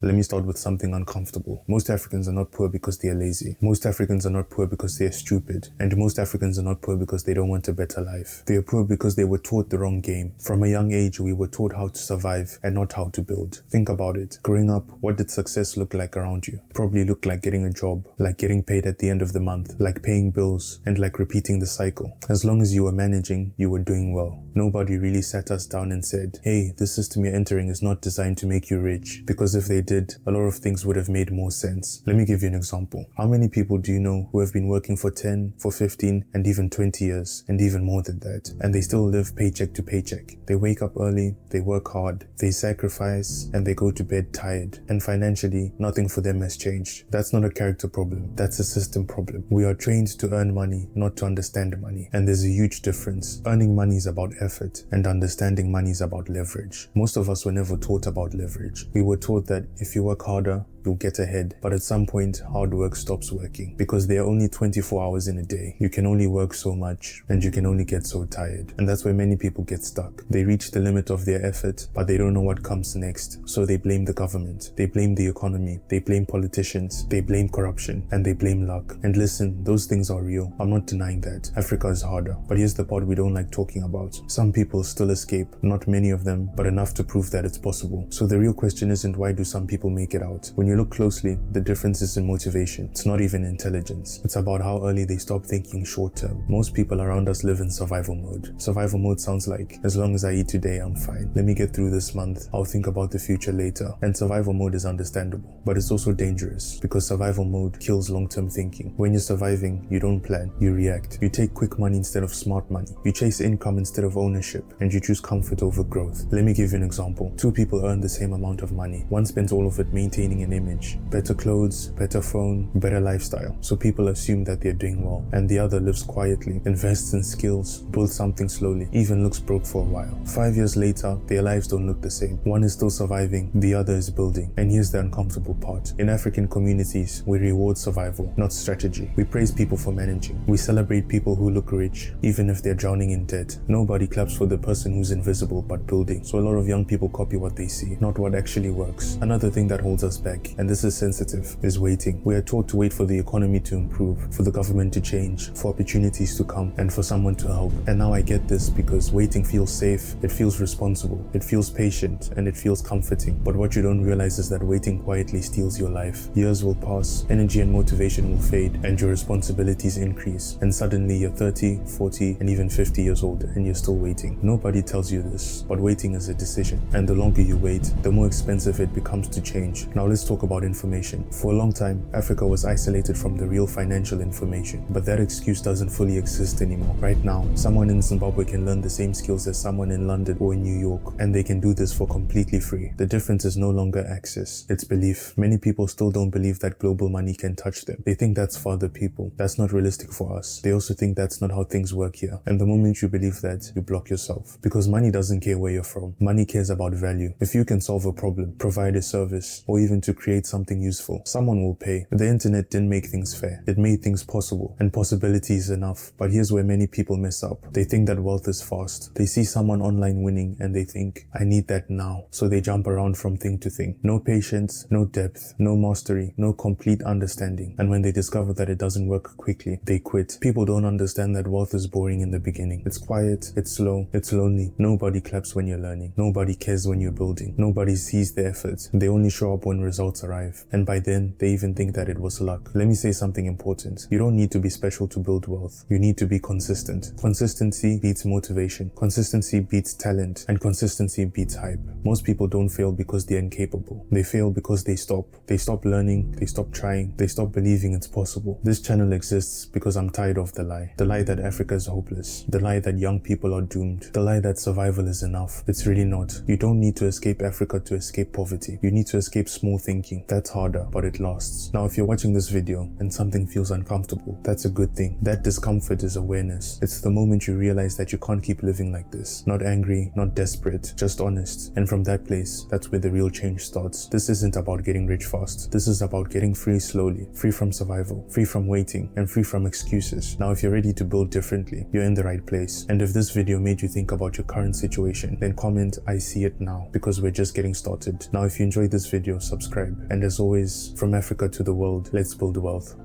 Let me start with something uncomfortable. Most Africans are not poor because they are lazy. Most Africans are not poor because they are stupid. And most Africans are not poor because they don't want a better life. They are poor because they were taught the wrong game. From a young age, we were taught how to survive and not how to build. Think about it. Growing up, what did success look like around you? Probably looked like getting a job, like getting paid at the end of the month, like paying bills, and like repeating the cycle. As long as you were managing, you were doing well. Nobody really sat us down and said, hey, this system you're entering is not designed to make you rich. Because if they did, a lot of things would have made more sense. Let me give you an example. How many people do you know who have been working for 10, for 15, and even 20 years, and even more than that, and they still live paycheck to paycheck? They wake up early, they work hard, they sacrifice, and they go to bed tired. And financially, nothing for them has changed. That's not a character problem. That's a system problem. We are trained to earn money, not to understand money. And there's a huge difference. Earning money is about effort, and understanding money is about leverage. Most of us were never taught about leverage. We were taught that if you work harder, you'll get ahead. But at some point, hard work stops working because there are only 24 hours in a day. You can only work so much and you can only get so tired. And that's where many people get stuck. They reach the limit of their effort, but they don't know what comes next. So they blame the government, they blame the economy, they blame politicians, they blame corruption, and they blame luck. And listen, those things are real. I'm not denying that. Africa is harder. But here's the part we don't like talking about. Some people still escape, not many of them, but enough to prove that it's possible. So the real question isn't why do some people make it out? When you look closely, the difference is in motivation. It's not even intelligence. It's about how early they stop thinking short term. Most people around us live in survival mode. Survival mode sounds like, as long as I eat today, I'm fine. Let me get through this month. I'll think about the future later. And survival mode is understandable, but it's also dangerous because survival mode kills long-term thinking. When you're surviving, you don't plan, you react. You take quick money instead of smart money. You chase income instead of ownership, and you choose comfort over growth. Let me give you an example. Two people earn the same amount of money. One spends all of it maintaining an image, better clothes, better phone, better lifestyle. So people assume that they're doing well. And the other lives quietly, invests in skills, builds something slowly, even looks broke for a while. 5 years later, their lives don't look the same. One is still surviving, the other is building. And here's the uncomfortable part. In African communities, we reward survival, not strategy. We praise people for managing. We celebrate people who look rich, even if they're drowning in debt. Nobody claps for the person who's invisible but building. So a lot of young people copy what they see, not what actually works. Another thing that holds us back, and this is sensitive, is waiting. We are taught to wait for the economy to improve, for the government to change, for opportunities to come, and for someone to help. And now I get this because waiting feels safe, it feels responsible, it feels patient, and it feels comforting. But what you don't realize is that waiting quietly steals your life. Years will pass, energy and motivation will fade, and your responsibilities increase. And suddenly you're 30, 40, and even 50 years old, and you're still waiting. Nobody tells you this, but waiting is a decision. And the longer you wait, the more expensive it becomes to change. Now let's talk about information. For a long time, Africa was isolated from the real financial information, but that excuse doesn't fully exist anymore. Right now, someone in Zimbabwe can learn the same skills as someone in London or in New York, and they can do this for completely free. The difference is no longer access, it's belief. Many people still don't believe that global money can touch them. They think that's for other people. That's not realistic for us. They also think that's not how things work here. And the moment you believe that, you block yourself. Because money doesn't care where you're from. Money cares about value. If you can solve a problem, provide a service, or even to create something useful, someone will pay. The internet didn't make things fair. It made things possible, and possibility is enough. But here's where many people mess up. They think that wealth is fast. They see someone online winning and they think, I need that now. So they jump around from thing to thing. No patience, no depth, no mastery, no complete understanding. And when they discover that it doesn't work quickly, they quit. People don't understand that wealth is boring in the beginning. It's quiet, it's slow, it's lonely. Nobody claps when you're learning. Nobody cares when you're building. Nobody sees the effort. They only show up when results arrive. And by then, they even think that it was luck. Let me say something important. You don't need to be special to build wealth. You need to be consistent. Consistency beats motivation. Consistency beats talent. And consistency beats hype. Most people don't fail because they're incapable. They fail because they stop. They stop learning. They stop trying. They stop believing it's possible. This channel exists because I'm tired of the lie. The lie that Africa is hopeless. The lie that young people are doomed. The lie that survival is enough. It's really not. You don't need to escape Africa to escape poverty. You need to escape small thinking. making. That's harder, but it lasts. Now, if you're watching this video and something feels uncomfortable, that's a good thing. That discomfort is awareness. It's the moment you realize that you can't keep living like this. Not angry, not desperate, just honest. And from that place, that's where the real change starts. This isn't about getting rich fast. This is about getting free slowly, free from survival, free from waiting, and free from excuses. Now, if you're ready to build differently, you're in the right place. And if this video made you think about your current situation, then comment "I see it now," because we're just getting started. Now, if you enjoyed this video, subscribe. And as always, from Africa to the world, let's build wealth.